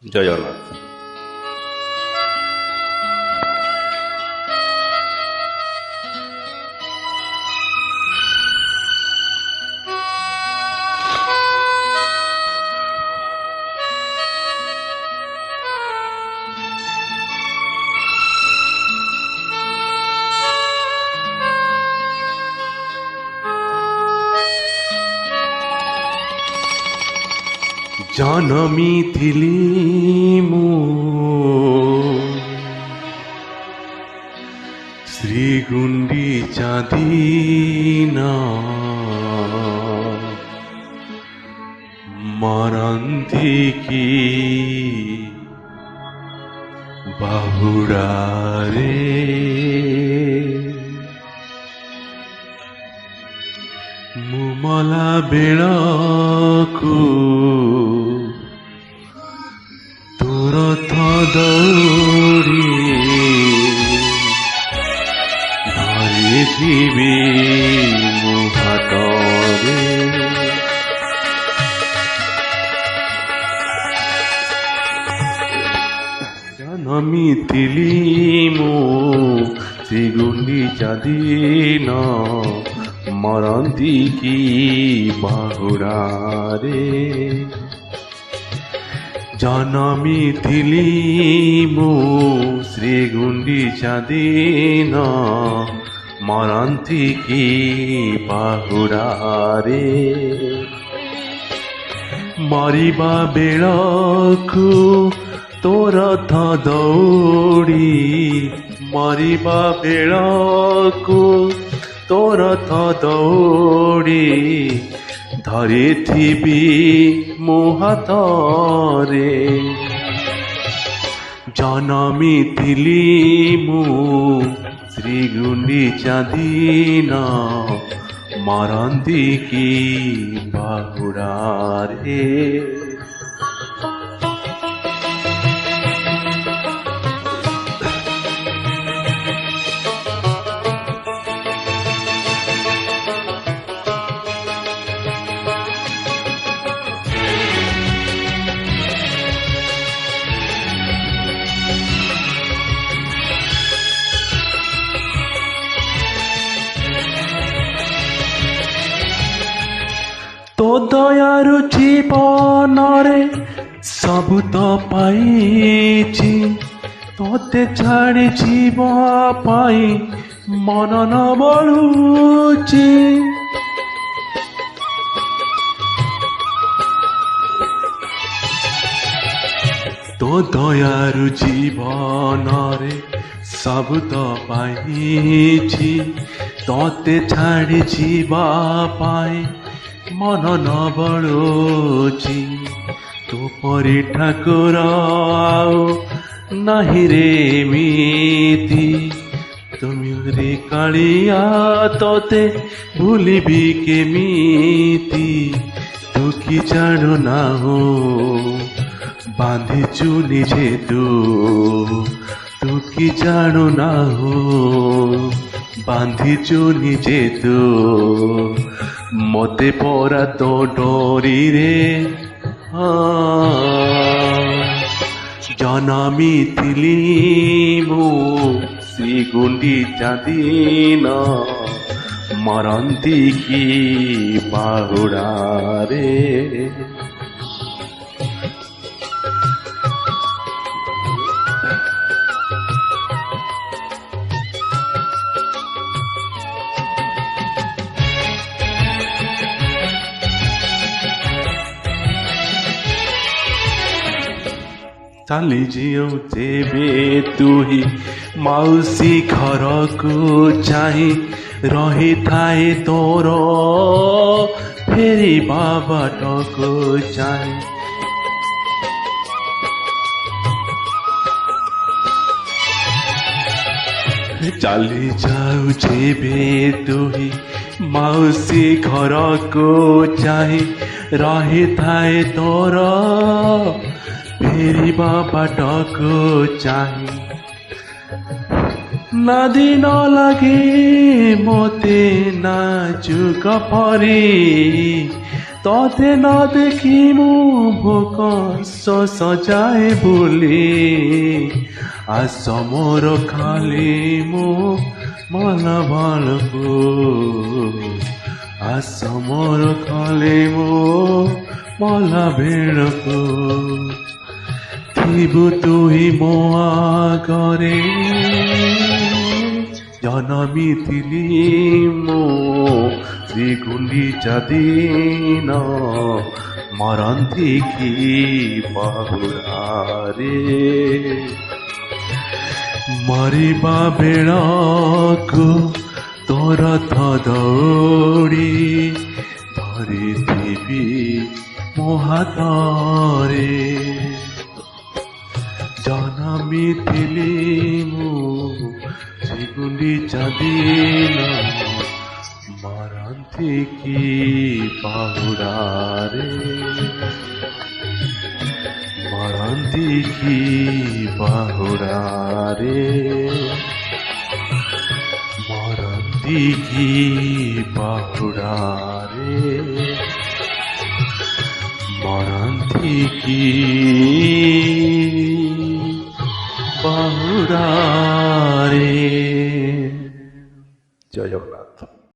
জয় জগন্নাথ। ଜନମି ଥିଲି ମୁଁ ଶ୍ରୀଗୁଣ୍ଡିଚା ଦିନ ମରନ୍ତି କି ବାହୁଡ଼ାରେ ମୁଁ ମଲା ବେଳକୁ ରଥ ଦୌଡ଼ି ଧରିଥିବି ମୋ ହାତରେ ଜନମିଥିଲି ମୁଁ ଶ୍ରୀଗୁଣ୍ଡିଚା ଦିନ ମରନ୍ତି କି ବାହୁଡ଼ାରେ ଜନମିଥିଲି ମୁଁ ଶ୍ରୀଗୁଣ୍ଡିଚା ଦିନ ମରନ୍ତି କି ବାହୁଡ଼ାରେ ମରିବା ବେଳକୁ ତୋ ରଥ ଦୌଡ଼ି ମରିବା ବେଳକୁ ତୋ ରଥ ଦୌଡ଼ି ଧରିଥିବି ମୋ ହାତରେ ଜନମିଥିଲି ମୁଁ ଶ୍ରୀଗୁଣ୍ଡିଚା ଦିନ ମରନ୍ତି କି ବାହୁଡ଼ାରେ तो दयारु जीवनरे सबु तो पाइछि तोते छाड़ी जीवा पाई मन न बळुछि तो दयारु जीवनरे सबु तो पाइछि तोते छाड़ी जीवा पाई मन न बळुछि तू परी ठाकुर आउ नाही रे मीति तुमी रे कालिया तोते भूलिबी केमिति तू कि जानु ना हो बांधिचु निजे तू कि जानु ना हो बांधिचु निजे तू मते परा तो डोरी रे जन्मिथिली मु श्रीगुंडीचा दिन मरंती की बाहुड़ारे चाली जियो जेबे तू ही मौसी घर को चाही रही थाए तोर फेरी बाबाट को चाही चाली जाऊ जेबे तू ही मौसी घर को चाही रही थाए तोर फेरी बाबाट चाही नदी न लगे मोते नाचुक परी ତତେ ନ ଦେଖି ମୁଁ ଭୋକ ସଜାଏ ବୋଲି ଆସ ମୋର ଖାଲି ମୁଁ ମନ ଭଲକୁ ଆସ ମୋର ଖାଲି ମୁଁ ମନ ବେଳକୁ ଥିବୁ ତୁହି ମୋ ଆଗରେ ଜନମିଥିଲି ମୁଁ ଶ୍ରୀ ଗୁଣ୍ଡିଚା ଦିନ ମରନ୍ତି କି ବାହୁଡ଼ାରେ ମରିବା ବେଳକୁ ତୋର ଦୌଡ଼ି ଧରିଥିବି ମୋ ହାତରେ ଜନମିଥିଲି ମୁଁ ଶ୍ରୀ ଗୁଣ୍ଡିଚା ଦିନ ମରନ୍ତି କି ବାହୁଡ଼ାରେ ମରନ୍ତି କି ବାହୁଡ଼ାରେ ମରନ୍ତି କି ବାହୁଡ଼ାରେ ମରନ୍ତି କି ବାହୁଡ଼ାରେ। ଜୟ ଜଗନ୍ନାଥ।